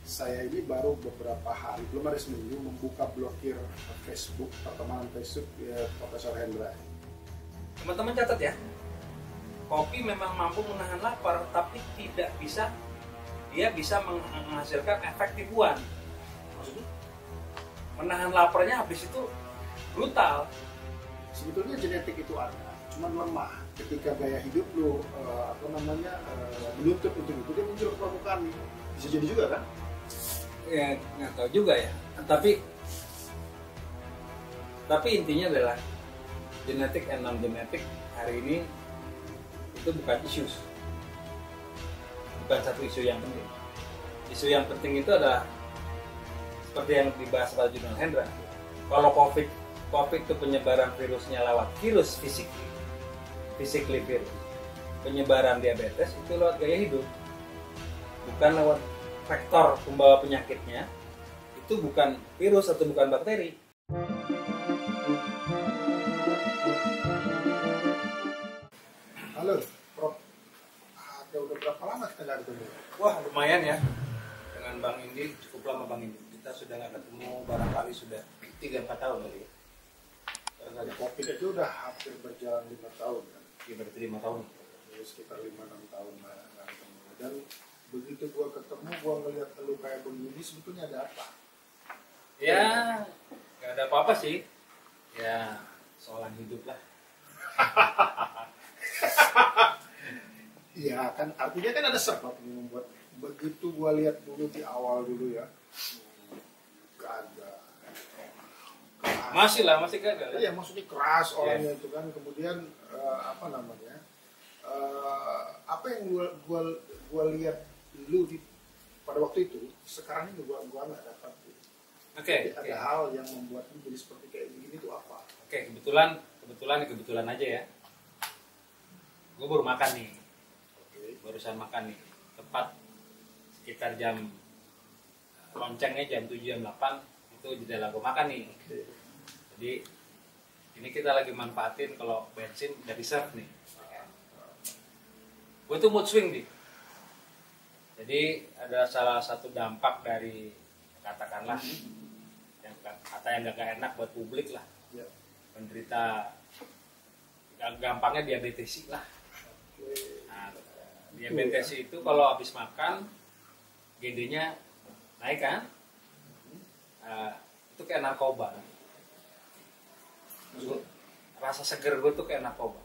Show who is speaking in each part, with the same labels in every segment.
Speaker 1: Saya ini baru beberapa hari, belum ada seminggu, membuka blokir Facebook, pertemanan Facebook ya, Profesor Hendra.
Speaker 2: Teman-teman catat ya, kopi memang mampu menahan lapar, tapi dia bisa menghasilkan efek tipuan.
Speaker 1: Maksudnya?
Speaker 2: Menahan laparnya habis itu brutal.
Speaker 1: Sebetulnya genetik itu ada, cuma lemah. Ketika gaya hidup lu menuntut untuk itu, dia muncul ke permukaan. Bisa jadi juga kan?
Speaker 2: Ya nggak tahu juga ya. Tapi intinya adalah genetik and non genetik hari ini itu bukan satu isu yang penting. Isu yang penting itu adalah seperti yang dibahas pada jurnal Hendra. Kalau COVID itu penyebaran virusnya lewat virus physically virus. Penyebaran diabetes itu lewat gaya hidup, bukan lewat faktor pembawa penyakitnya. Itu bukan virus atau bukan bakteri.
Speaker 1: Halo, Prof. Udah berapa lama kita nggak ketemu?
Speaker 2: Wah, lumayan ya. Dengan Bang Indi, cukup lama Bang Indi. Kita sudah nggak ketemu barangkali sudah 3-4 tahun kali ya.
Speaker 1: COVID itu udah hampir berjalan 5 tahun kan?
Speaker 2: Iya, berarti 5 tahun.
Speaker 1: Jadi sekitar 5-6 tahun nggak ketemu. Dan begitu gua ketemu, gua ngeliat lu kayak begini, sebetulnya ada apa?
Speaker 2: Ya, nggak ada apa-apa sih. Ya, soalan hidup lah.
Speaker 1: Iya kan, artinya kan ada sebab yang membuat. Begitu gua lihat dulu di awal dulu ya, gagal.
Speaker 2: Masih gagal.
Speaker 1: Iya, maksudnya keras orangnya itu kan. Kemudian apa yang gua lihat dulu pada waktu itu, sekarang ini gua nggak dapat.
Speaker 2: Oke.
Speaker 1: Ada hal yang membuat lu jadi seperti kayak begini itu apa?
Speaker 2: Oke, kebetulan aja ya. Gue baru makan nih. Barusan makan nih. Tepat sekitar jam loncengnya jam 7 jam 8 itu jeda gue makan nih. Jadi ini kita lagi manfaatin kalau bensin dari serve nih. Gue tuh mood swing nih. Jadi ada salah satu dampak dari katakanlah kata yang gak enak buat publik lah. Penderita gampangnya diabetes lah. Nah, diabetes itu kalau habis makan GD-nya naik kan? Itu kayak narkoba. Rasa seger gue tuh kayak narkoba.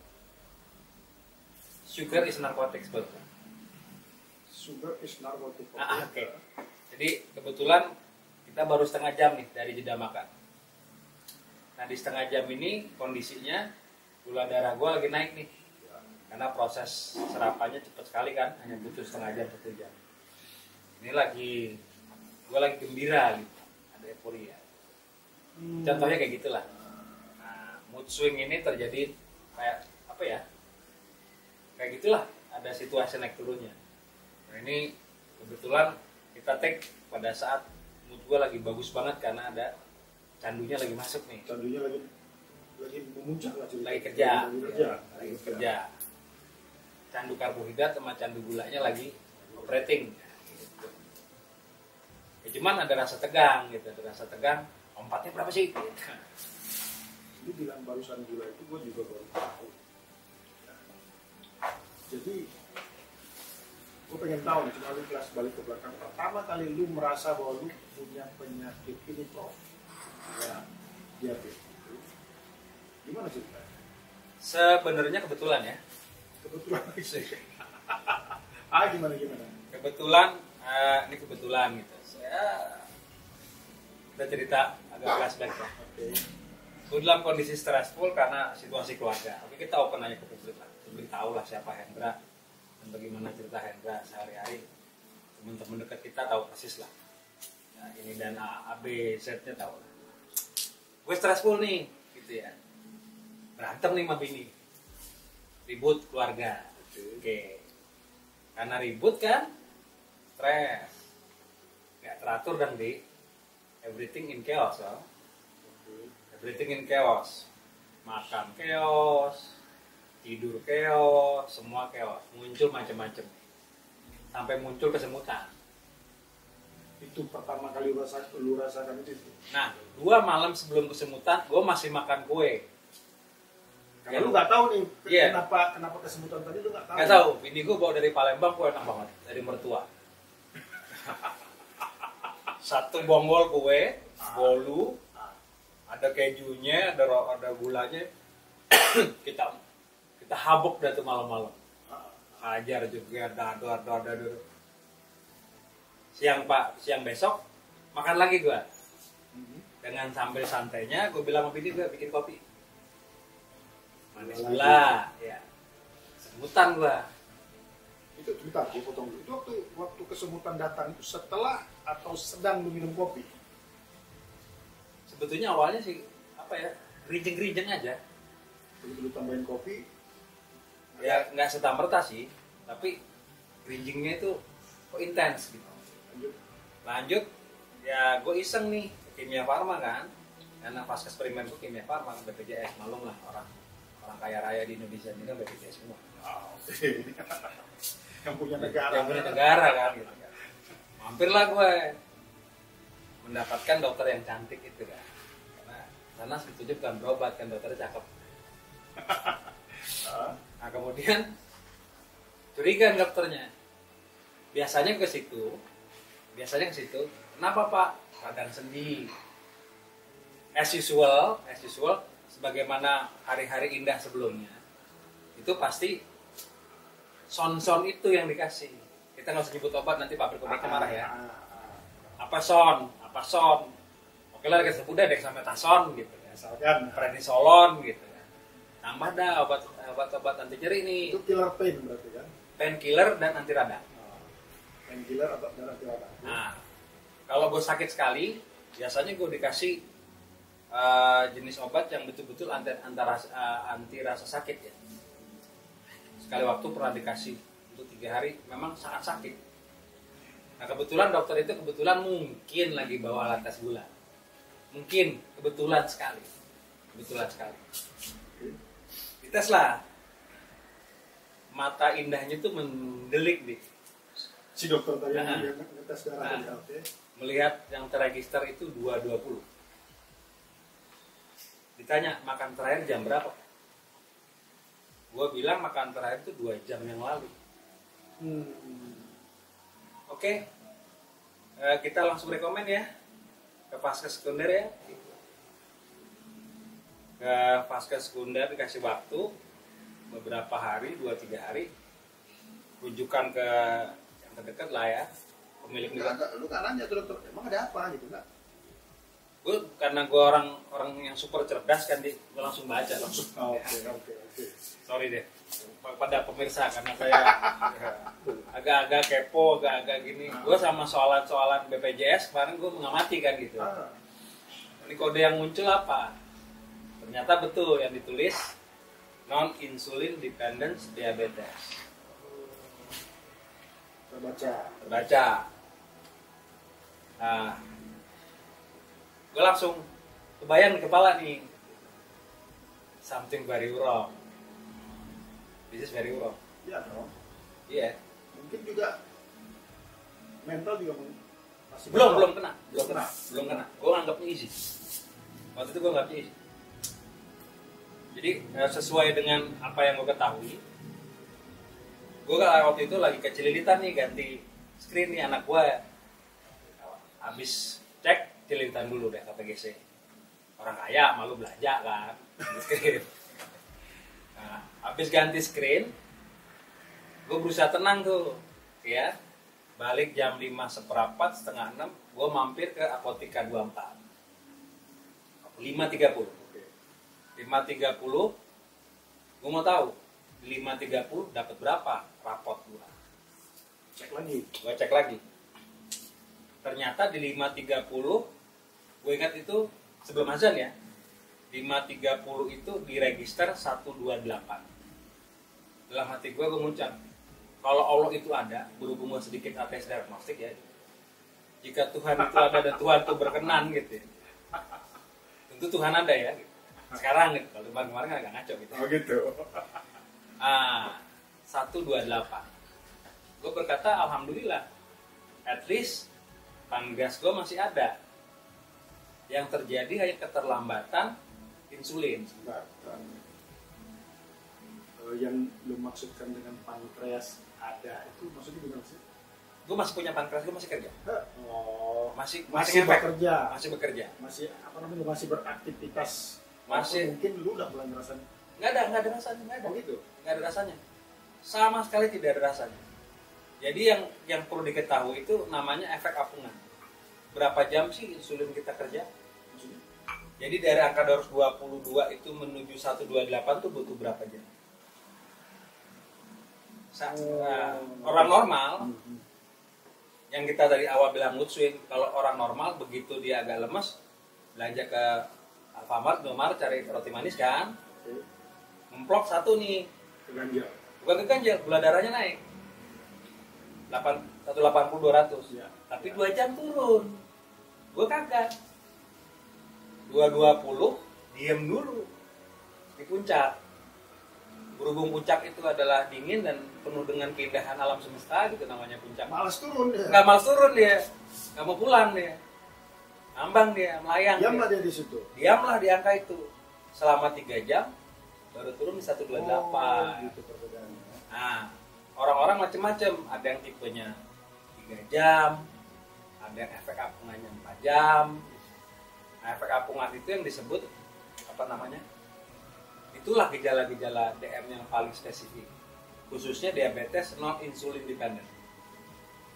Speaker 2: Sugar is narcotics, betul.
Speaker 1: Sugar is narcotic.
Speaker 2: Oke. Jadi kebetulan kita baru setengah jam nih dari jeda makan. Nah di setengah jam ini kondisinya gula darah gue lagi naik nih. Karena proses serapannya cepat sekali kan, hanya butuh setengah jam 1 jam. Ini gue lagi gembira gitu, ada euforia. Contohnya kayak gitulah. Nah, mood swing ini terjadi kayak apa ya? Kayak gitulah, ada situasi naik turunnya. Nah ini kebetulan kita take pada saat mood gue lagi bagus banget karena ada candunya lagi masuk nih.
Speaker 1: Candunya lagi memuncak lah cerita.
Speaker 2: Lagi kerja. Candu karbohidrat sama candu gulanya lagi operating. Gitu. Ya, cuman ada rasa tegang gitu, lompatnya berapa sih?
Speaker 1: Lu bilang barusan gula itu gue juga baru tahu. Jadi gue pengen tahu, cuma lu kelas balik ke belakang. Pertama kali lu merasa bahwa lu punya penyakit ini, Prof. Ya, diabetes. Gimana ceritanya?
Speaker 2: Sebenarnya kebetulan ya.
Speaker 1: Kebetulan sih. Gimana? Ini kebetulan gitu.
Speaker 2: Saya udah cerita agak flashback ya.
Speaker 1: Okay.
Speaker 2: Gue dalam kondisi stressful karena situasi keluarga. Tapi kita open aja ke publik lah. Publik tahu lah siapa Hendra dan bagaimana cerita Hendra sehari-hari. Teman-teman dekat kita tahu persis lah. Nah, ini dan A, B, Z-nya tahu lah. Gue stressful nih, gitu ya. Berantem nih sama bini. Ribut keluarga. Oke. Karena ribut kan, stres. Gak teratur dan di everything in chaos. So. Everything in chaos. Makan chaos, tidur chaos, semua chaos. Muncul macam-macam. Sampai muncul kesemutan.
Speaker 1: itu pertama kali lu rasakan itu?
Speaker 2: Nah, 2 malam sebelum kesemutan, gue masih makan kue.
Speaker 1: Karena lu nggak tahu nih
Speaker 2: Iya.
Speaker 1: kenapa kesemutan tadi, lu nggak tahu.
Speaker 2: Gak tahu, bini gue bawa dari Palembang, kue enak banget dari mertua. Satu bonggol kue, bolu, ada kejunya, ada gulanya. kita habuk dah tuh malam-malam. Hajar juga, dadu. Siang besok makan lagi gue. Dengan sambil santainya, gue bilang sama bini gue bikin kopi. Manis gula, ya. Semutan gue.
Speaker 1: Itu bentar, gue potong dulu. Itu waktu kesemutan datang itu setelah atau sedang lu minum kopi?
Speaker 2: Sebetulnya awalnya sih apa ya, grijeng aja.
Speaker 1: Begitu lu tambahin kopi,
Speaker 2: Ya nggak serta-merta sih, tapi grijengnya itu kok intens gitu. Lanjut, ya gue iseng nih ke Kimia Farma kan, karena pas eksperimen gue Kimia Farma, BPJS, malum lah orang kaya raya di Indonesia ini kan BPJS semua.
Speaker 1: yang punya negara.
Speaker 2: Yang punya negara kan gitu kan. Mampirlah gue mendapatkan dokter yang cantik itu kan, karena sebetulnya bukan berobat kan, dokternya cakep. Nah kemudian curiga dokternya, biasanya ke situ, kenapa Pak? Radang sendi. As usual, sebagaimana hari-hari indah sebelumnya, itu pasti son itu yang dikasih. Kita nggak usah nyebut obat, nanti pabrik obatnya marah ya. Apa son? Oke lah, kita udah dexamethasone gitu ya,
Speaker 1: Misalkan
Speaker 2: prednisolon gitu ya. Tambah dah obat anti nyeri nih.
Speaker 1: itu killer pain berarti kan?
Speaker 2: Painkiller dan anti radang.
Speaker 1: Painkiller atau dan anti radang.
Speaker 2: Nah, kalau gue sakit sekali, biasanya gue dikasih jenis obat yang betul-betul anti rasa sakit ya. Sekali waktu pernah dikasih untuk 3 hari, memang sangat sakit. Nah kebetulan dokter itu mungkin lagi bawa alat tes gula. Mungkin, kebetulan sekali. Dites lah. Mata indahnya tuh mendelik nih.
Speaker 1: Si dokter tadi
Speaker 2: Nah.
Speaker 1: yang ngetes darah tadi, oke.
Speaker 2: Melihat yang terregister itu 220. Ditanya makan terakhir jam berapa? Gue bilang makan terakhir itu 2 jam yang lalu. Oke. Kita langsung rekomen ya ke vaskes sekunder ya. Ke vaskes sekunder dikasih waktu beberapa hari, 2-3 hari. Rujukan ke yang terdekat lah ya, pemilik
Speaker 1: Lu kan nanya tuh dokter, emang ada apa gitu enggak?
Speaker 2: Karena gue orang yang super cerdas kan, gue langsung baca langsung.
Speaker 1: Oke.
Speaker 2: Sorry deh pada pemirsa karena saya agak-agak kepo, agak gini. Gue sama soalan BPJS kemarin gue mengamati kan gitu. Ini kode yang muncul apa? Ternyata betul yang ditulis non insulin dependence diabetes. Terbaca. Nah, gue langsung kebayang di kepala nih, something very wrong. This is very wrong.
Speaker 1: Iya dong.
Speaker 2: Iya.
Speaker 1: Mungkin juga mental juga masih
Speaker 2: Belum kena. Gue anggapnya easy. Waktu itu gue anggapnya easy. Jadi sesuai dengan apa yang gue ketahui, gue waktu itu lagi kecililitan nih, ganti screen nih anak gue. Habis cek cililitan dulu deh KPGC. Orang kaya malu belanja kan. Screen. Nah, habis ganti screen, gue berusaha tenang tuh, ya. Balik jam 5:15, setengah 6, gue mampir ke Apotika 24. 5.30. 5.30, gue mau tahu 5.30 dapat berapa rapot gue. Gue cek lagi. Ternyata di 5.30, gue ingat itu sebelum azan ya. 5.30 itu diregister 128. Dalam hati gue mengucap, kalau Allah itu ada, berhubung gue sedikit ateis diagnostik ya, jika Tuhan itu ada dan Tuhan itu berkenan gitu ya, tentu Tuhan ada ya gitu. Sekarang gitu, kalau kemarin kan agak ngaco gitu.
Speaker 1: Oh gitu.
Speaker 2: 128. Gue berkata alhamdulillah, at least pankreas gue masih ada. Yang terjadi hanya keterlambatan insulin.
Speaker 1: Sebentar. Yang lu maksudkan dengan pankreas ada itu maksudnya gimana sih?
Speaker 2: Gue masih punya pankreas, gue masih kerja.
Speaker 1: Oh,
Speaker 2: Masih
Speaker 1: masih
Speaker 2: ngefek.
Speaker 1: bekerja.
Speaker 2: Masih bekerja.
Speaker 1: Masih apa namanya? Masih beraktivitas.
Speaker 2: Masih.
Speaker 1: Mungkin lu udah mulai ngerasain.
Speaker 2: Nggak ada rasanya, nggak ada.
Speaker 1: Oh gitu.
Speaker 2: Nggak ada rasanya. Sama sekali tidak ada rasanya. Jadi yang perlu diketahui itu namanya efek apungan. Berapa jam sih insulin kita kerja?
Speaker 1: Maksudnya?
Speaker 2: Jadi dari angka 222 itu menuju 128 tuh butuh berapa jam? Orang normal yang kita dari awal bilang mood swing, kalau orang normal begitu dia agak lemes belanja ke Alfamart, Indomaret cari roti manis kan, memplok satu nih,
Speaker 1: Keganjal.
Speaker 2: bukan keganjal, gula darahnya naik 180 200
Speaker 1: Ya.
Speaker 2: tapi 2 jam turun, gue kagak 220 diem dulu di puncak. Berhubung puncak itu adalah dingin dan penuh dengan keindahan alam semesta gitu, namanya puncak.
Speaker 1: Malas turun dia.
Speaker 2: Nggak malas turun dia, nggak mau pulang dia, ngambang dia, melayang.
Speaker 1: Diamlah dia di situ.
Speaker 2: Diamlah di angka itu selama 3 jam, baru turun di 128.
Speaker 1: Oh, gitu perbedaannya.
Speaker 2: Nah, orang-orang macam-macam, ada yang tipenya 3 jam, ada yang efek apungannya 4 jam. Nah, efek apungan itu yang disebut apa namanya? Itulah gejala-gejala DM yang paling spesifik, khususnya diabetes non insulin dependent.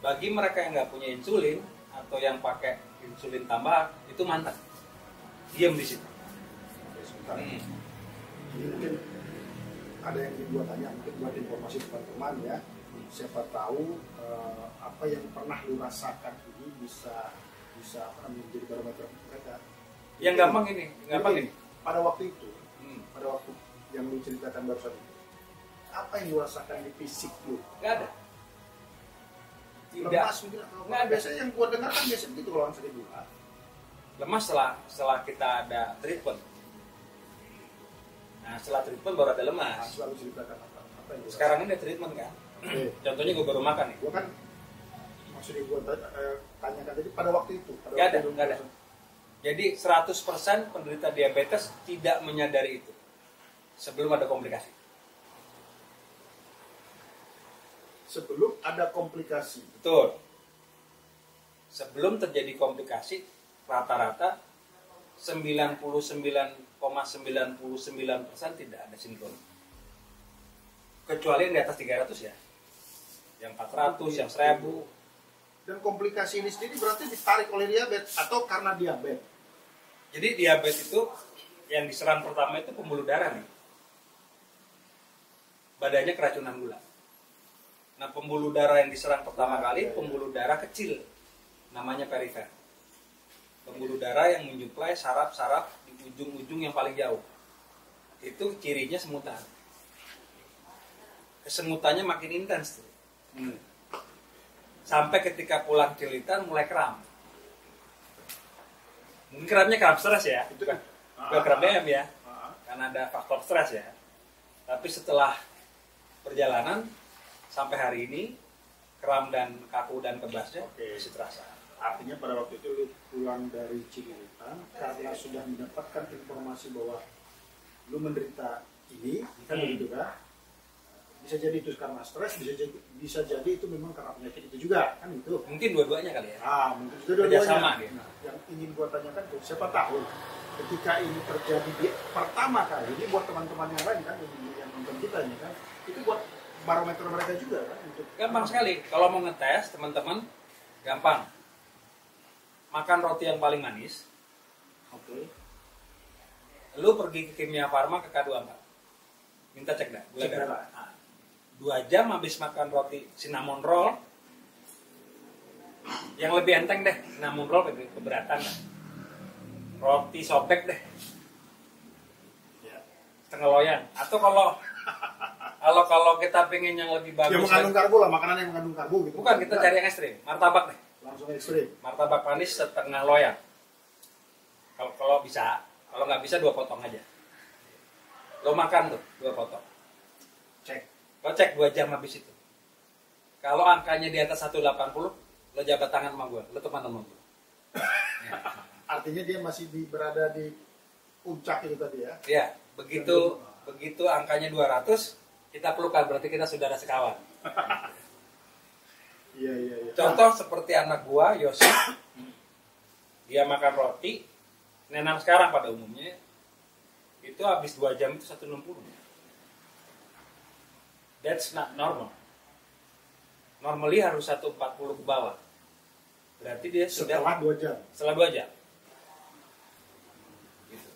Speaker 2: Bagi mereka yang nggak punya insulin atau yang pakai insulin tambahan, itu mantap, diam di situ.
Speaker 1: Oke, sebentar. Ini mungkin ada yang ingin gua tanya, mungkin buat informasi teman-teman ya. Siapa tahu apa yang pernah lu rasakan ini bisa apa namanya, menjadi barometer mereka.
Speaker 2: Yang gampang ini, gampang ini.
Speaker 1: Pada waktu itu, pada waktu yang lu ceritakan barusan itu, apa yang lu rasakan di fisik lu?
Speaker 2: Nggak ada. Tidak.
Speaker 1: Lemas mungkin atau
Speaker 2: Nggak
Speaker 1: apa?
Speaker 2: ada.
Speaker 1: Biasanya yang gua dengar kan biasanya begitu kalau orang sakit gula.
Speaker 2: Lemas setelah kita ada treatment. Nah, setelah treatment baru ada lemas.
Speaker 1: Selalu ceritakan apa yang lu
Speaker 2: Sekarang ini ada treatment kan.
Speaker 1: Oke.
Speaker 2: Contohnya gue baru makan nih.
Speaker 1: Gua kan maksudnya gua tanyakan tadi pada waktu itu. Pada
Speaker 2: Nggak ada,
Speaker 1: waktu
Speaker 2: nggak ada. Jadi 100% penderita diabetes tidak menyadari itu sebelum ada komplikasi.
Speaker 1: Sebelum ada komplikasi.
Speaker 2: Betul. Sebelum terjadi komplikasi, rata-rata 99,99% tidak ada sindrom. Kecuali yang di atas 300 ya. Yang 400, yang 1000.
Speaker 1: Dan komplikasi ini sendiri berarti ditarik oleh diabetes atau karena diabetes?
Speaker 2: Jadi diabetes itu yang diserang pertama itu pembuluh darah nih. Badannya keracunan gula. Nah, pembuluh darah yang diserang pertama kali pembuluh darah kecil, namanya perifer. Pembuluh darah yang menjuplai saraf-saraf di ujung-ujung yang paling jauh. Itu cirinya semutan. Kesemutannya makin intens tuh. Sampai ketika pulang cilitan mulai kram. Mungkin kramnya kram stres ya, bukan kram DM ya, karena ada faktor stres ya. Tapi setelah perjalanan sampai hari ini, kram dan kaku dan kebasnya masih terasa.
Speaker 1: Artinya pada waktu itu lu pulang dari Cilitan karena sudah mendapatkan informasi bahwa lu menderita ini, kan begitu kan? Bisa jadi itu karena stres, bisa jadi itu memang karena penyakit itu juga, kan itu.
Speaker 2: Mungkin dua-duanya kali ya.
Speaker 1: Mungkin itu dua-duanya.
Speaker 2: Kerjasama dia.
Speaker 1: Nah, yang ingin gua tanyakan tuh, siapa tahu ketika ini terjadi di pertama kali, ini buat teman-teman yang lain kan, yang nonton kita ini kan, itu buat barometer mereka juga kan untuk.
Speaker 2: Gampang sekali. Kalau mau ngetes teman-teman, gampang. Makan roti yang paling manis.
Speaker 1: Oke.
Speaker 2: Lu pergi ke Kimia Farma ke K24. Minta cek dah gula
Speaker 1: Cek
Speaker 2: darah.
Speaker 1: darah.
Speaker 2: 2 jam habis makan roti cinnamon roll. Yang lebih enteng deh, cinnamon roll keberatan lah. Roti sobek deh.
Speaker 1: Ya.
Speaker 2: Setengah loyang. Atau kalau kita pengen yang lebih bagus,
Speaker 1: Yang mengandung karbo lah, makanan yang mengandung karbo gitu.
Speaker 2: bukan, kita cari yang ekstrim, martabak deh.
Speaker 1: Langsung ekstrim.
Speaker 2: Martabak manis setengah loyang. Kalau bisa, kalau nggak bisa 2 potong aja. Lo makan tuh 2 potong.
Speaker 1: Cek.
Speaker 2: Lo cek 2 jam habis itu. Kalau angkanya di atas 180, lo jabat tangan sama gue, lo teman sama gue. Ya.
Speaker 1: Artinya dia masih berada di puncak itu tadi ya.
Speaker 2: Ya, begitu angkanya 200, kita pelukan, berarti kita saudara sekawan.
Speaker 1: Iya.
Speaker 2: Contoh seperti anak gua, Yosi, dia makan roti, nenang sekarang pada umumnya, itu habis 2 jam itu 160. That's not normal. Normally harus 140 ke bawah. Berarti dia sudah
Speaker 1: setelah 2 jam.
Speaker 2: Setelah 2 jam. Gitu.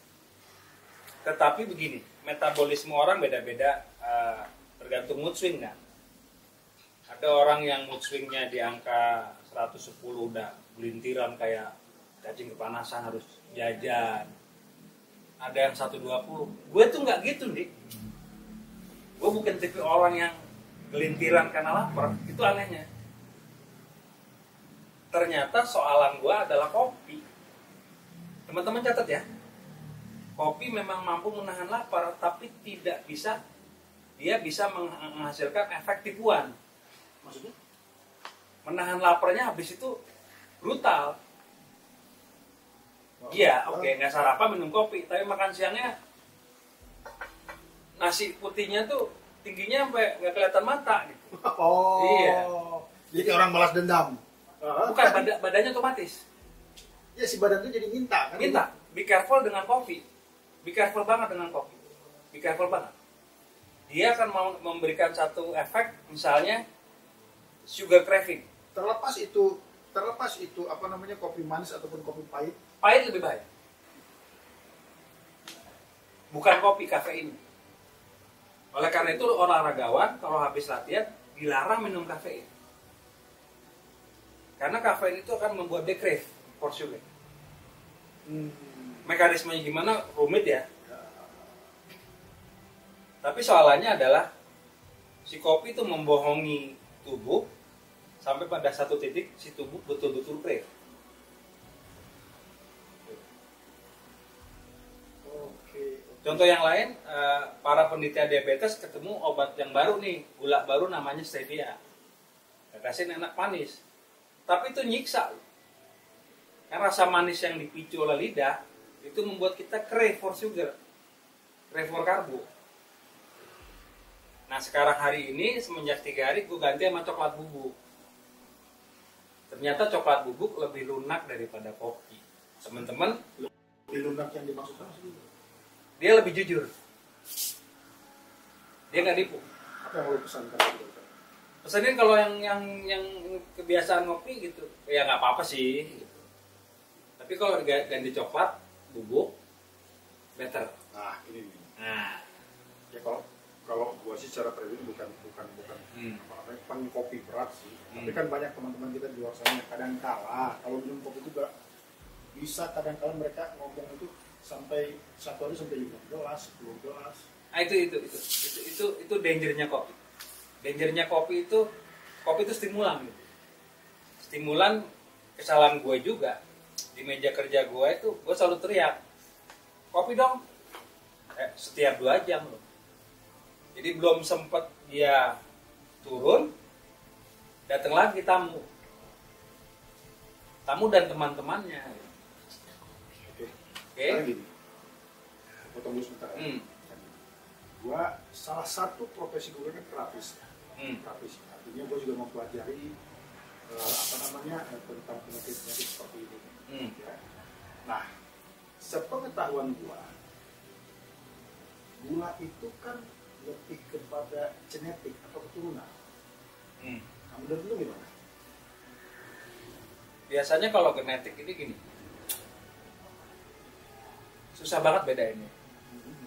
Speaker 2: Tetapi begini, metabolisme orang beda-beda, tergantung mood swing kan. Ada orang yang mood swingnya di angka 110 udah gelintiran kayak cacing kepanasan harus jajan. Ada yang 120. Gue tuh nggak gitu nih. Gue bukan tipe orang yang gelintiran karena lapar. Itu anehnya. Ternyata soalan gue adalah kopi. Teman-teman catat ya. Kopi memang mampu menahan lapar, tapi tidak bisa, dia bisa menghasilkan efek tipuan.
Speaker 1: Maksudnya?
Speaker 2: Menahan laparnya habis itu brutal. Iya, oke, nggak sarapan minum kopi, tapi makan siangnya nasi putihnya tuh tingginya sampai nggak kelihatan mata gitu.
Speaker 1: Oh.
Speaker 2: Iya.
Speaker 1: Jadi kayak orang balas dendam.
Speaker 2: Bukan, badannya otomatis.
Speaker 1: Ya si badan tuh jadi minta kan?
Speaker 2: Minta, be careful dengan kopi. Be careful banget dengan kopi. Be careful banget. Dia akan memberikan satu efek, misalnya sugar craving.
Speaker 1: Terlepas itu apa namanya, kopi manis ataupun kopi pahit.
Speaker 2: Pahit lebih bahaya. Bukan kopi, kafein. Oleh karena itu olahragawan kalau habis latihan dilarang minum kafein. Karena kafein itu akan membuat dia crave for sugar. Mekanismenya gimana rumit ya. Tapi soalannya adalah si kopi itu membohongi tubuh sampai pada satu titik si tubuh betul-betul crave. Contoh yang lain, para penderita diabetes ketemu obat yang baru nih, gula baru namanya stevia. Kasih enak manis, tapi itu nyiksa. Karena rasa manis yang dipicu oleh lidah itu membuat kita crave for sugar, crave for karbo. Nah sekarang hari ini semenjak 3 hari gue ganti sama coklat bubuk. Ternyata coklat bubuk lebih lunak daripada kopi. Teman-teman,
Speaker 1: Lebih lunak yang dimaksudkan sih.
Speaker 2: Dia lebih jujur. Dia nggak nipu.
Speaker 1: Apa yang mau pesankan tadi?
Speaker 2: Pesanin kalau yang kebiasaan ngopi gitu, ya nggak apa-apa sih. Gitu. Tapi kalau ganti coklat bubuk, better.
Speaker 1: Nah ini nih.
Speaker 2: Nah,
Speaker 1: Ya kalau gua sih secara pribadi bukan pengkopi berat sih. Tapi kan banyak teman-teman kita di luar sana kadang kala kalau minum kopi juga bisa kadang kala mereka ngomong itu sampai satu hari sampai 5 gelas, 10 gelas.
Speaker 2: ah, itu dangernya kopi. Dangernya kopi itu stimulan gitu. Stimulan. Kesalahan gue juga di meja kerja gue itu gue selalu teriak, kopi dong, setiap 2 jam loh. Jadi belum sempet dia turun, datang lagi tamu dan teman-temannya.
Speaker 1: Oke.
Speaker 2: Oke.
Speaker 1: Gini. Potong dulu sebentar. Gua salah satu profesi gue kan terapis. Terapis. Artinya gue juga mempelajari tentang penyakit-penyakit seperti ini. Ya. Nah, sepengetahuan gula itu kan lebih kepada genetik atau keturunan. Nah, menurut lu gimana?
Speaker 2: Biasanya kalau genetik ini gini, susah banget bedainnya.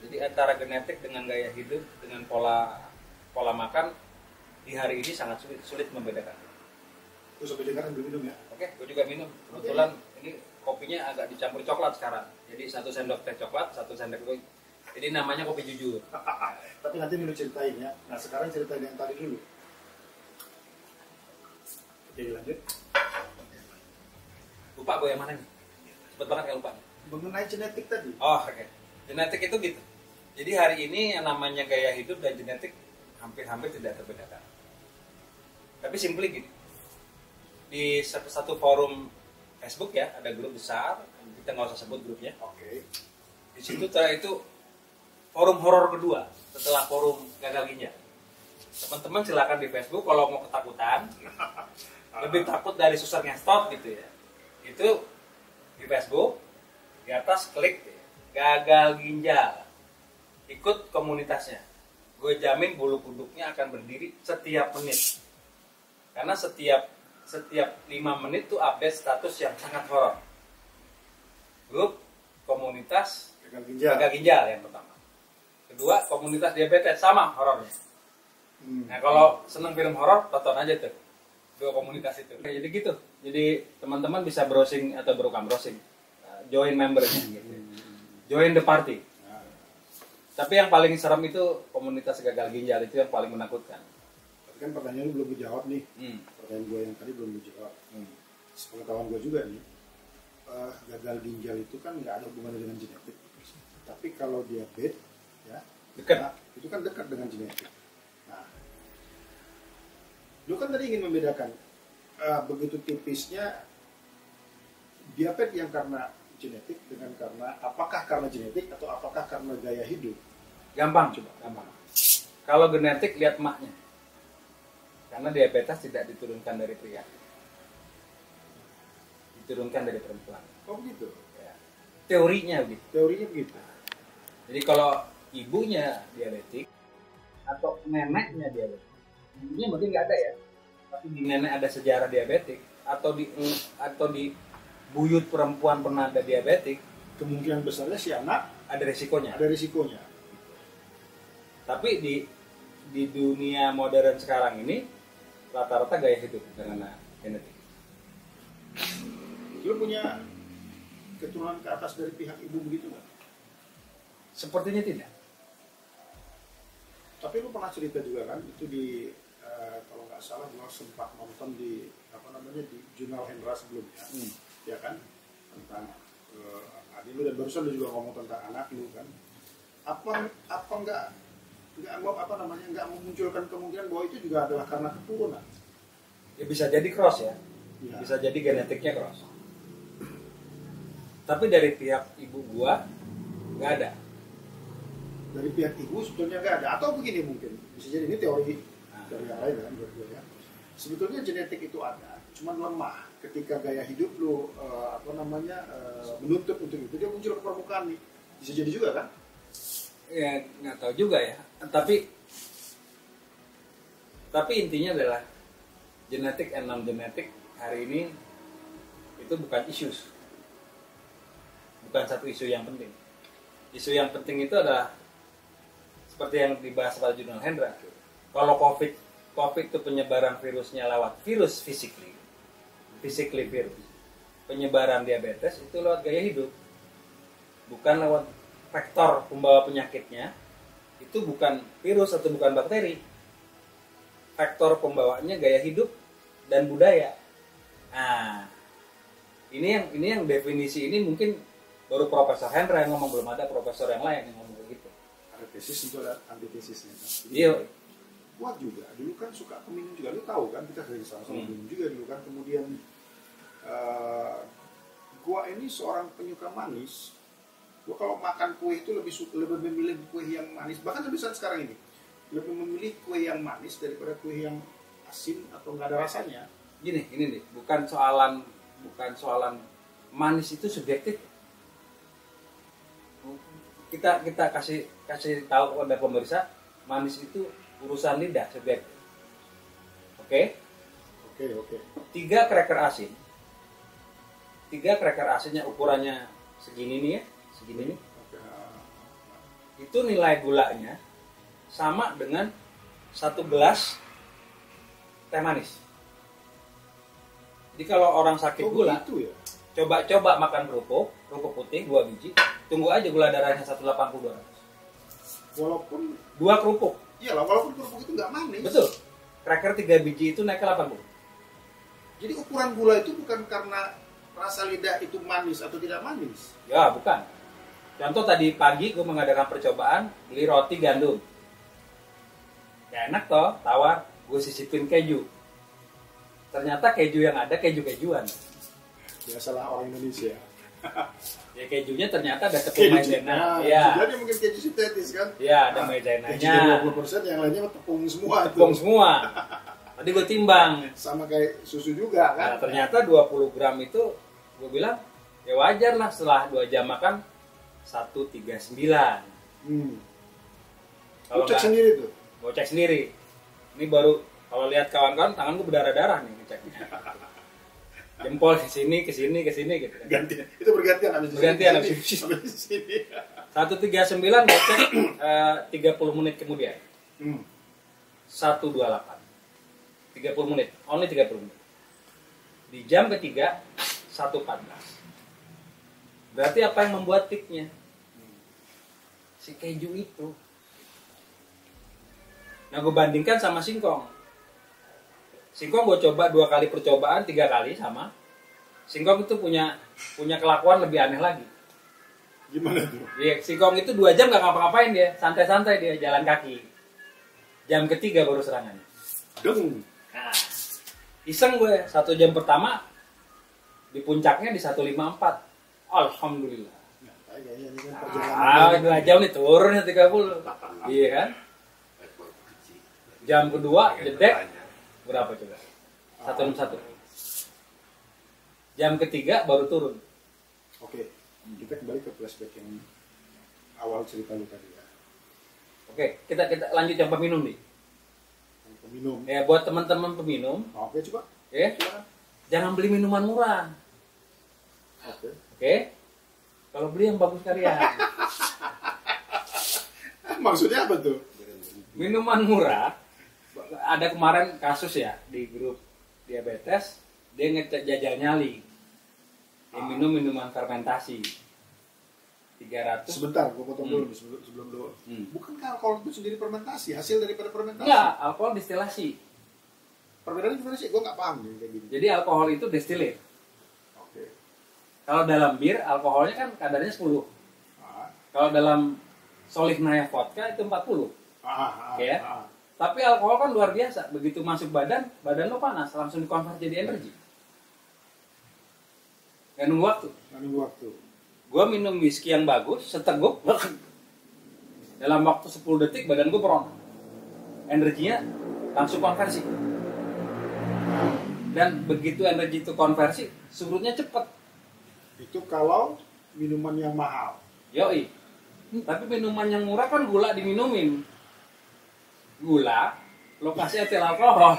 Speaker 2: Jadi antara genetik dengan gaya hidup, dengan pola makan di hari ini sangat sulit membedakan.
Speaker 1: Lu sampai dengar sambil minum ya?
Speaker 2: Oke, gue juga minum. Kebetulan ini kopinya agak dicampur coklat sekarang. Jadi 1 sendok teh coklat, 1 sendok kopi. Jadi namanya kopi jujur.
Speaker 1: Tapi nanti minum ceritain ya. Nah sekarang ceritain yang tadi dulu. Jadi lanjut.
Speaker 2: Lupa gue yang mana nih? Cepet banget ya lupa.
Speaker 1: Mengenai genetik tadi.
Speaker 2: Oh oke. Genetik itu gitu. Jadi hari ini yang namanya gaya hidup dan genetik hampir-hampir tidak terbedakan. Tapi simply gini. di satu forum Facebook ya, ada grup besar, kita nggak usah sebut grupnya.
Speaker 1: Oke.
Speaker 2: Di situ itu forum horor kedua setelah forum gagal ginjal. Teman-teman silakan di Facebook kalau mau ketakutan, lebih takut dari susah ngestot gitu ya. Itu di Facebook, di atas klik gagal ginjal, ikut komunitasnya. Gue jamin bulu kuduknya akan berdiri setiap menit. Karena setiap 5 menit tuh update status yang sangat horor. Grup komunitas gagal ginjal yang pertama. Kedua, komunitas diabetes sama horornya. Nah, kalau seneng film horor, tonton aja tuh dua komunitas itu. Nah, jadi gitu. Jadi teman-teman bisa browsing atau bukan browsing, join membernya gitu. Join the party. Tapi yang paling serem itu komunitas gagal ginjal, itu yang paling menakutkan.
Speaker 1: Tapi kan pertanyaan lu belum dijawab nih. Pertanyaan gue yang tadi belum dijawab. Sepengetahuan gue juga nih, gagal ginjal itu kan nggak ada hubungannya dengan genetik. Tapi kalau diabetes, ya,
Speaker 2: dekat.
Speaker 1: Nah, itu kan dekat dengan genetik. Nah, lu kan tadi ingin membedakan begitu tipisnya diabetes yang karena genetik dengan apakah karena genetik atau apakah karena gaya hidup.
Speaker 2: Gampang. Kalau genetik lihat emaknya. Karena diabetes tidak diturunkan dari pria, diturunkan dari perempuan.
Speaker 1: Oh begitu.
Speaker 2: Ya. Teorinya
Speaker 1: begitu.
Speaker 2: Jadi kalau ibunya diabetik atau neneknya diabetik, ibunya mungkin nggak ada ya, tapi di nenek ada sejarah diabetik, atau di buyut perempuan pernah ada diabetik,
Speaker 1: kemungkinan besarnya si anak
Speaker 2: ada risikonya. Tapi di dunia modern sekarang ini rata-rata gaya hidup karena genetik.
Speaker 1: Lu punya keturunan ke atas dari pihak ibu begitu nggak?
Speaker 2: Sepertinya tidak.
Speaker 1: Tapi lu pernah cerita juga kan, itu di kalau nggak salah gua sempat nonton di di jurnal Hendra sebelumnya, ya kan, tentang adik lu, dan barusan lu juga ngomong tentang anak lu kan. Apa nggak memunculkan kemungkinan bahwa itu juga adalah karena keturunan?
Speaker 2: Ya bisa jadi cross ya.
Speaker 1: Ya.
Speaker 2: Bisa jadi genetiknya cross. Tapi dari pihak ibu gua nggak ada.
Speaker 1: Dari pihak ibu sebetulnya nggak ada, atau begini mungkin bisa jadi ini teori yang lain kan ya. Sebetulnya genetik itu ada, cuman lemah ketika gaya hidup lu menuntut untuk itu, dia muncul ke permukaan nih. Bisa jadi juga kan?
Speaker 2: Ya nggak tahu juga ya. Tapi intinya adalah genetik and non genetik hari ini itu bukan bukan satu isu yang penting. Isu yang penting itu adalah seperti yang dibahas pada jurnal Hendra. Kalau COVID itu penyebaran virusnya lewat virus physically virus. Penyebaran diabetes itu lewat gaya hidup, bukan lewat faktor pembawa penyakitnya. Itu bukan virus atau bukan bakteri. Faktor pembawanya gaya hidup dan budaya. Nah, ini yang definisi ini mungkin baru Profesor Hendra yang ngomong, belum ada profesor yang lain yang ngomong begitu.
Speaker 1: Ada tesis itu, ada antitesisnya kan.
Speaker 2: Iya.
Speaker 1: Kuat juga, dulu kan suka minum juga, lu tahu kan, kita sering sama-sama minum juga dulu kan. Kemudian gua ini seorang penyuka manis. Gua kalau makan kue itu lebih memilih kue yang manis, bahkan lebih saat sekarang ini lebih memilih kue yang manis daripada kue yang asin atau nggak ada rasanya.
Speaker 2: Gini nih, bukan soalan manis itu subjektif. Kita kasih tahu kepada pemirsa, manis itu urusan lidah, subjektif. Oke. 3 cracker asinnya ukurannya segini nih ya, segini nih. Itu nilai gulanya sama dengan 1 gelas teh manis. Jadi kalau orang sakit gula,
Speaker 1: itu ya?
Speaker 2: coba makan kerupuk putih 2 biji, tunggu aja gula darahnya 180-200.
Speaker 1: Walaupun
Speaker 2: 2 kerupuk.
Speaker 1: Iya lah, walaupun kerupuk itu nggak manis.
Speaker 2: Betul. Cracker 3 biji itu naik ke 80.
Speaker 1: Jadi ukuran gula itu bukan karena rasa lidah itu manis atau tidak manis.
Speaker 2: Ya, bukan. Contoh tadi pagi gue mengadakan percobaan beli roti gandum. Ya enak toh, tawar, gue sisipin keju. ternyata keju yang ada keju-kejuan.
Speaker 1: Biasalah orang Indonesia.
Speaker 2: Ya kejunya ternyata ada tepung maizena. Ya.
Speaker 1: Jadi mungkin keju sintetis kan?
Speaker 2: Ya, ada maizenanya.
Speaker 1: Keju 20%, yang lainnya tepung semua.
Speaker 2: Tepung semua. Tadi gue timbang.
Speaker 1: Sama kayak susu juga kan?
Speaker 2: Nah, ternyata 20 gram itu gue bilang ya wajar lah setelah 2 jam makan 139. Kalau
Speaker 1: cek sendiri tuh?
Speaker 2: Gue cek sendiri. Ini baru kalau lihat kawan-kawan tangan gue berdarah-darah nih ngeceknya. Jempol ke sini gitu kan.
Speaker 1: Ganti. Itu bergantian habis
Speaker 2: Bergantian habis
Speaker 1: sini.
Speaker 2: 139 gue cek 30 menit kemudian. 128. 30 menit, only 30 menit. Di jam ketiga 114. Berarti apa yang membuat peaknya? Si keju itu. Nah, gue bandingkan sama singkong. Singkong gue coba 2 kali percobaan, 3 kali sama. Singkong itu punya kelakuan lebih aneh lagi.
Speaker 1: Gimana tuh?
Speaker 2: Dia, singkong itu 2 jam gak ngapa-ngapain dia, santai-santai dia jalan kaki. Jam ketiga baru serangannya.
Speaker 1: Deng.
Speaker 2: Nah, iseng gue 1 jam pertama di puncaknya di 154. Alhamdulillah.
Speaker 1: Nah,
Speaker 2: 2 jam nih turunnya 30. Iya kan? Jam kedua jedek berapa coba? 161. Jam ketiga baru turun.
Speaker 1: Oke, kita kembali ke flashback yang awal cerita lu tadi ya.
Speaker 2: Oke, kita lanjut yang peminum nih.
Speaker 1: Yang peminum.
Speaker 2: Ya buat teman-teman peminum,
Speaker 1: Oke, coba.
Speaker 2: ya, jangan beli minuman murah.
Speaker 1: Oke.
Speaker 2: Oke? Kalau beli yang bagus karya.
Speaker 1: Maksudnya apa tuh?
Speaker 2: Minuman murah, ada kemarin kasus ya di grup diabetes, dia jajal nyali. Dia minum minuman fermentasi. 300.
Speaker 1: Sebentar, gue potong dulu nih, sebelum dulu. Bukankah alkohol itu sendiri fermentasi, hasil daripada fermentasi?
Speaker 2: Enggak, alkohol distilasi.
Speaker 1: Perbedaannya gimana sih? Gue nggak paham nih kayak gini.
Speaker 2: Jadi alkohol itu destilir.
Speaker 1: Oke.
Speaker 2: Kalau dalam bir, alkoholnya kan kadarnya 10. Kalau dalam Solichnaya vodka itu 40. Oke ya? Tapi alkohol kan luar biasa. Begitu masuk badan lo panas, langsung dikonvert jadi energi. Gak nunggu waktu. Gue minum whisky yang bagus, seteguk, dalam waktu 10 detik badan gue berontak. Energinya langsung konversi. Dan begitu energi itu konversi, surutnya cepat.
Speaker 1: Itu kalau minuman yang mahal.
Speaker 2: Yoi. Tapi minuman yang murah kan gula diminumin. Gula, lokasi etil alkohol.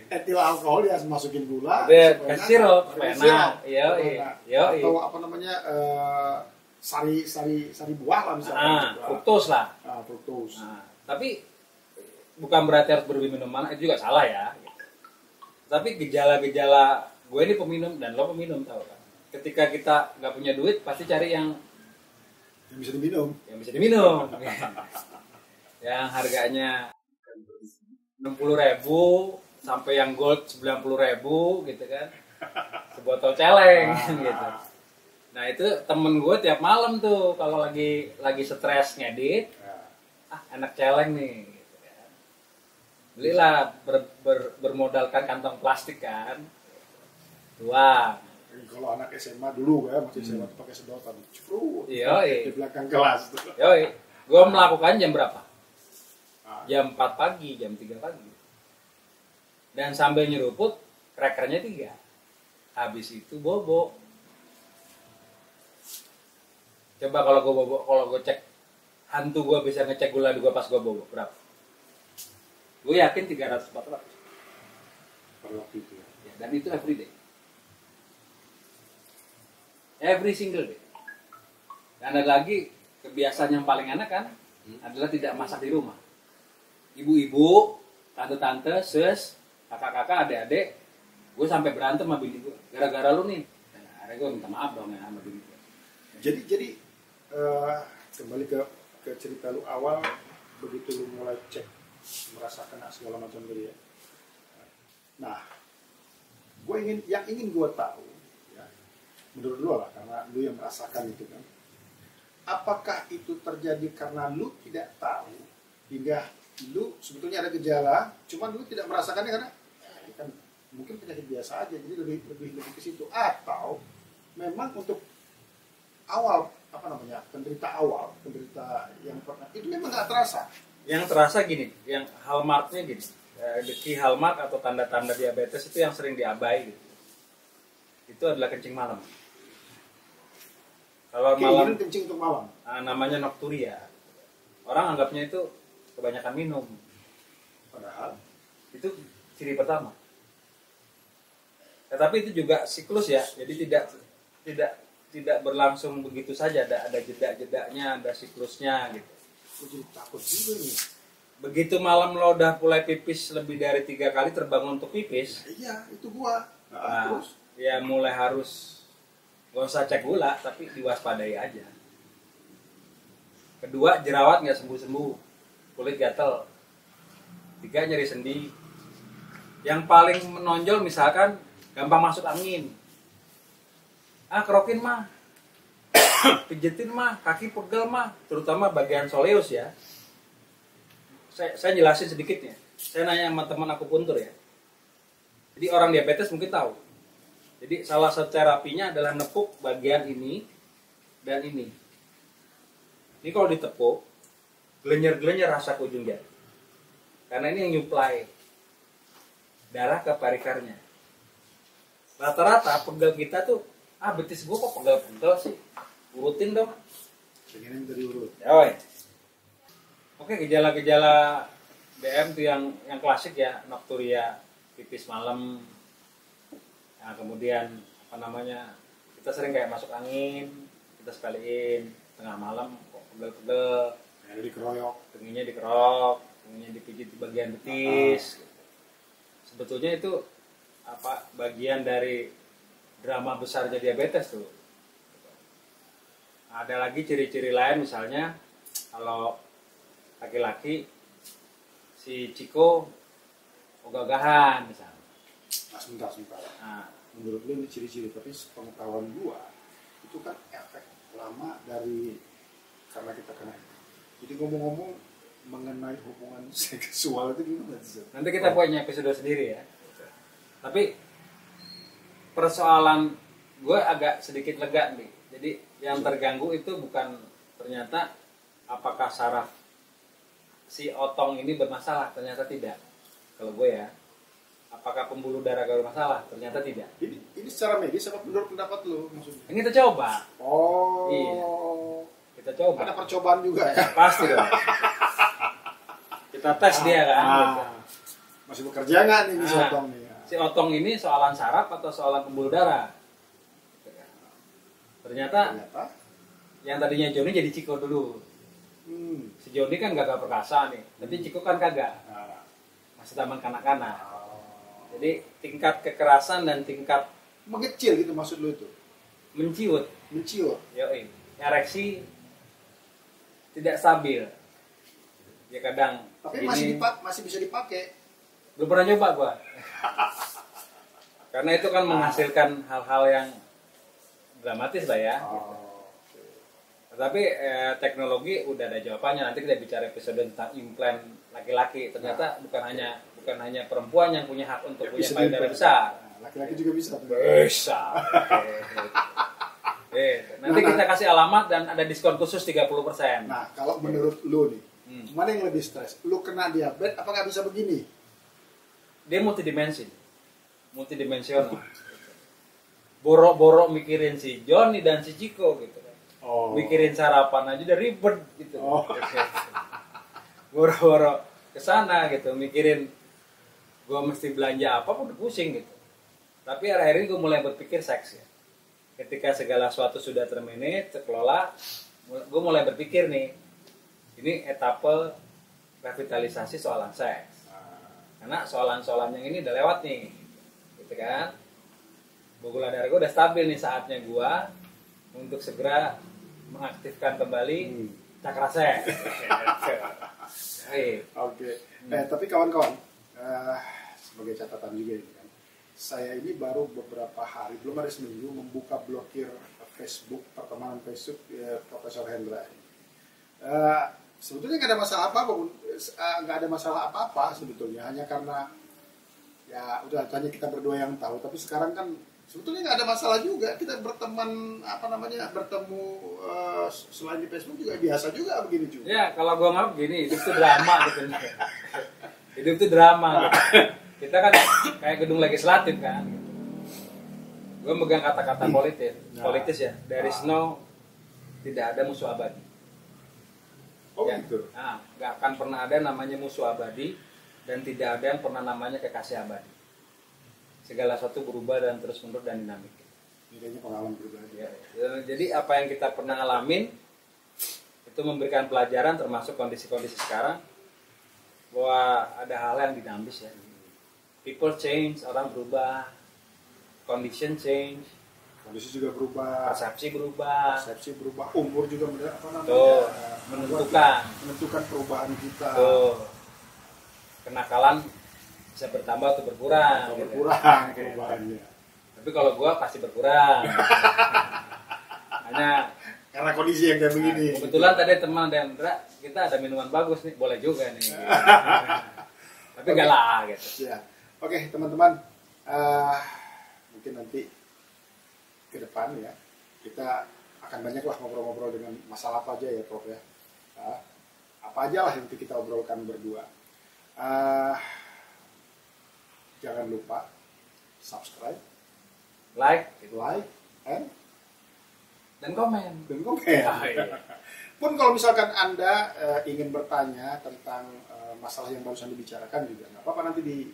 Speaker 1: Etil alkohol dia masukin gula.
Speaker 2: Ke sirup, enak. Yoi.
Speaker 1: Atau apa namanya, sari buah lah misalnya.
Speaker 2: Fruktos lah.
Speaker 1: Fruktos.
Speaker 2: Tapi bukan berarti harus berbeli minuman, itu juga salah ya. Tapi gejala-gejala gue ini peminum dan lo peminum, tau kan? Ketika kita nggak punya duit, pasti cari yang
Speaker 1: bisa diminum.
Speaker 2: Yang harganya 60.000 sampai yang gold 90.000 gitu kan. Sebotol celeng gitu. Nah, itu temen gue tiap malam tuh kalau lagi stres ngedit, enak celeng nih gitu kan. Belilah bermodalkan kantong plastik kan. Tuang.
Speaker 1: Kalau anak SMA dulu ya, masih SMA pakai sedotan. Di belakang kelas tuh.
Speaker 2: Yoi. Gue melakukan jam berapa? Jam 4 pagi, jam 3 pagi. Dan sambil nyeruput, krekernya 3. Habis itu bobo. Coba kalau gue bobo, kalau gue cek, hantu gue bisa ngecek gula gue pas gue bobo, berapa? Gue yakin 300-400.
Speaker 1: Per waktu itu
Speaker 2: ya. Dan itu everyday. Every single day. Dan ada lagi kebiasaan yang paling enak kan adalah tidak masak di rumah. Ibu-ibu, tante-tante, sis, kakak-kakak, adik-adik, gue sampai berantem sama bini gue. Gara-gara lu nih. Nah, akhirnya gue minta maaf dong ya sama bini gue.
Speaker 1: Jadi kembali ke cerita lu awal, begitu lu mulai cek, merasakan segala macam gitu ya. Nah, yang ingin gue tahu, menurut lu lah, karena lu yang merasakan itu kan, apakah itu terjadi karena lu tidak tahu hingga lu sebetulnya ada gejala, cuman lu tidak merasakannya karena ini kan mungkin penyakit biasa aja, jadi lebih ke situ. Atau memang untuk awal penderita yang pernah itu memang nggak terasa.
Speaker 2: Yang terasa gini, yang hallmarknya gini, the key hallmark atau tanda-tanda diabetes itu yang sering diabai gitu. Itu adalah kencing malam. Kalau malam
Speaker 1: kencing untuk malam,
Speaker 2: namanya nokturia. Orang anggapnya itu kebanyakan minum.
Speaker 1: padahal
Speaker 2: Itu ciri pertama. Tetapi itu juga siklus ya, jadi tidak berlangsung begitu saja, ada jeda-jedanya, ada siklusnya gitu.
Speaker 1: gue jadi takut juga nih.
Speaker 2: Begitu malam lo udah mulai pipis lebih dari 3 kali terbangun untuk pipis,
Speaker 1: Iya, itu gua.
Speaker 2: terus ya mulai harus gak usah cek gula, tapi diwaspadai aja. Kedua, jerawat nggak sembuh-sembuh, kulit gatel. 3, nyeri sendi. Yang paling menonjol misalkan gampang masuk angin. Kerokin mah, pijetin mah, kaki pegel mah, terutama bagian soleus ya. Saya jelasin sedikitnya. Saya nanya sama teman akupuntur ya. Jadi orang diabetes mungkin tahu. Jadi salah satu terapinya adalah nepuk bagian ini dan ini. Ini kalau ditepuk, gelenyer-gelenyer rasa ke ujung jari. Karena ini yang nyuplai darah ke perikarnya. Rata-rata pegel kita tuh, betis gue kok pegel-pegel sih. Urutin dong.
Speaker 1: Pengen minta diurut.
Speaker 2: Yoi. Oke, gejala-gejala DM tuh yang klasik ya, nokturia, pipis malam. Nah, kemudian kita sering kayak masuk angin, kita sekaliin tengah malam kok pegel-pegel.
Speaker 1: Kayak dikeroyok.
Speaker 2: Tenginya dipijit di bagian betis. Sebetulnya itu bagian dari drama besarnya diabetes tuh. Ada lagi ciri-ciri lain, misalnya kalau laki-laki si Ciko ogah-ogahan misalnya.
Speaker 1: Sebentar.
Speaker 2: Nah,
Speaker 1: Menurut lu ini ciri-ciri, tapi pengetahuan gua itu kan efek lama dari karena kita kena. Jadi ngomong-ngomong mengenai hubungan seksual itu gimana sih?
Speaker 2: nanti kita punya episode sendiri ya. Tapi persoalan gue agak sedikit lega nih. Jadi yang terganggu itu bukan ternyata apakah saraf si otong ini bermasalah, ternyata tidak. Kalau gue ya, apakah pembuluh darah gue bermasalah, ternyata tidak.
Speaker 1: Ini secara medis apa menurut pendapat lu maksudnya?
Speaker 2: Ini kita coba.
Speaker 1: Oh.
Speaker 2: Iya. Kita coba.
Speaker 1: Ada percobaan juga ya?
Speaker 2: Pasti dong. Kita tes dia kan. Gitu.
Speaker 1: Masih bekerja nggak nih si otong nih?
Speaker 2: Si otong ini soalan saraf atau soalan pembuluh darah? Ternyata yang tadinya Joni jadi Ciko dulu. Si Joni kan gagah perkasa nih, tapi Ciko kan kagak. Masih taman kanak-kanak. Jadi tingkat kekerasan dan tingkat
Speaker 1: mengecil gitu maksud lu itu?
Speaker 2: Menciut. Yoi. Ereksi tidak stabil. Ya kadang.
Speaker 1: Tapi masih bisa dipakai.
Speaker 2: Belum pernah nyoba gua. Karena itu kan menghasilkan hal-hal yang dramatis lah ya. Tapi teknologi udah ada jawabannya. Nanti kita bicara episode tentang implan laki-laki. Ternyata bukan hanya perempuan yang punya hak untuk punya payudara besar.
Speaker 1: Laki-laki juga bisa.
Speaker 2: Bisa. Nanti kita kasih alamat dan ada diskon khusus 30%.
Speaker 1: Nah, kalau menurut lu nih, mana yang lebih stres? Lu kena diabetes apa nggak bisa begini?
Speaker 2: Dia multidimensional. Borok-borok mikirin si Johnny dan si Ciko gitu. Mikirin sarapan aja udah ribet gitu. Borok-borok kesana gitu, mikirin gue mesti belanja apa udah pusing gitu. Tapi akhir-akhir ini gue mulai berpikir seks ya. Ketika segala sesuatu sudah termanage, terkelola, gue mulai berpikir nih, ini etape revitalisasi soalan seks. Karena soalan-soalan yang ini udah lewat nih, gitu kan? Gula darah gue udah stabil nih, saatnya gue untuk segera mengaktifkan kembali cakra seks.
Speaker 1: Oke. Tapi kawan-kawan, sebagai catatan juga ini kan, saya ini baru beberapa hari, belum ada seminggu, membuka blokir Facebook, pertemanan Facebook Profesor Hendra ini. Sebetulnya nggak ada masalah apa-apa, sebetulnya hanya karena Ya udah tanya kita berdua yang tahu, tapi sekarang kan sebetulnya nggak ada masalah juga kita berteman bertemu selain di Facebook juga biasa juga begini juga.
Speaker 2: Ya kalau gue nggak begini, hidup itu drama gitu. Hidup itu drama. Kita kan kayak gedung legislatif kan. Gue megang kata-kata politis ya. There is no, tidak ada musuh abadi.
Speaker 1: Oh
Speaker 2: Ya.
Speaker 1: gitu.
Speaker 2: Nah, nggak akan pernah ada namanya musuh abadi dan tidak ada yang pernah namanya kekasih abadi. Segala sesuatu berubah dan terus menerus dan dinamik.
Speaker 1: Ini kayaknya pengalaman pribadi.
Speaker 2: Ya. Jadi apa yang kita pernah alamin itu memberikan pelajaran termasuk kondisi-kondisi sekarang bahwa ada hal yang dinamis ya. People change, orang berubah, condition change,
Speaker 1: Kondisi juga berubah,
Speaker 2: persepsi berubah,
Speaker 1: umur juga
Speaker 2: tuh,
Speaker 1: menentukan perubahan kita.
Speaker 2: tuh, kenakalan bisa bertambah atau berkurang.
Speaker 1: Atau
Speaker 2: gitu.
Speaker 1: berkurang perubahannya.
Speaker 2: Tapi kalau gua pasti berkurang. Hanya
Speaker 1: Karena kondisi yang kayak begini.
Speaker 2: kebetulan tadi teman Dendra kita ada minuman bagus nih, boleh juga nih. Tapi
Speaker 1: Oke.
Speaker 2: galak gitu.
Speaker 1: Ya. Oke teman-teman, mungkin nanti ke depan ya kita akan banyaklah ngobrol-ngobrol dengan masalah apa aja ya Prof ya. Apa aja lah yang nanti kita obrolkan berdua. Jangan lupa subscribe,
Speaker 2: Like
Speaker 1: and
Speaker 2: komen.
Speaker 1: komen.
Speaker 2: Iya.
Speaker 1: Pun kalau misalkan Anda ingin bertanya tentang masalah yang barusan dibicarakan juga nggak apa-apa, nanti di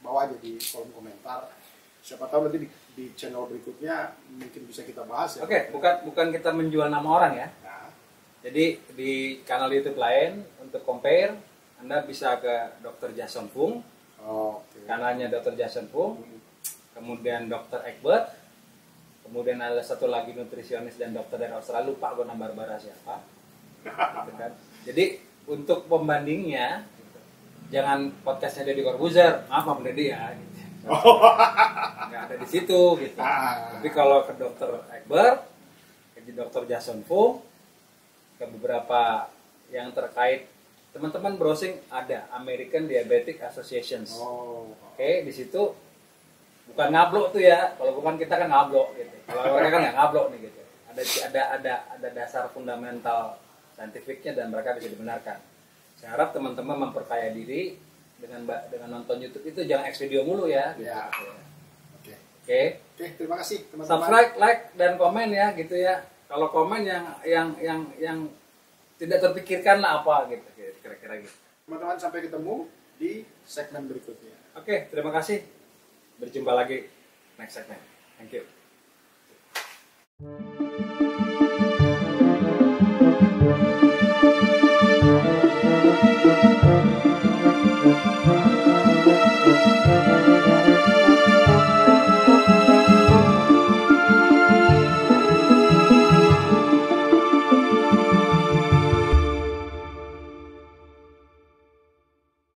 Speaker 1: bawah aja di kolom komentar. Siapa tahu nanti di channel berikutnya mungkin bisa kita bahas ya.
Speaker 2: Oke, bukan kita menjual nama orang ya.
Speaker 1: Nah,
Speaker 2: Jadi di kanal YouTube lain untuk compare Anda bisa ke Dr. Jason Fung,
Speaker 1: oke.
Speaker 2: kanalnya Dr. Jason Fung, kemudian Dr. Egbert, kemudian ada satu lagi nutrisionis dan dokter dari Australia, lupa gue nama Barbara siapa. Gitu kan. Jadi untuk pembandingnya jangan podcastnya Deddy Corbuzier, maaf Om Deddy ya. Gitu. Nggak ada di situ gitu. Tapi kalau ke Dr. Egbert, ke Dr. Jason Fung, ke beberapa yang terkait teman-teman browsing ada American Diabetic Associations. Oke, di situ bukan ngablok tuh ya. Kalau bukan kita kan ngablok gitu. Kalau mereka kan nggak ngablok nih gitu. Ada dasar fundamental saintifiknya dan mereka bisa dibenarkan. Saya harap teman-teman memperkaya diri dengan nonton YouTube itu jangan X video mulu ya. Gitu.
Speaker 1: Ya.
Speaker 2: Oke.
Speaker 1: Oke, terima kasih teman-teman.
Speaker 2: Subscribe, like dan komen ya gitu ya. Kalau komen yang tidak terpikirkan lah apa gitu kira-kira gitu.
Speaker 1: Teman-teman sampai ketemu di segmen berikutnya.
Speaker 2: Oke, terima kasih. Berjumpa lagi next segmen. Thank you.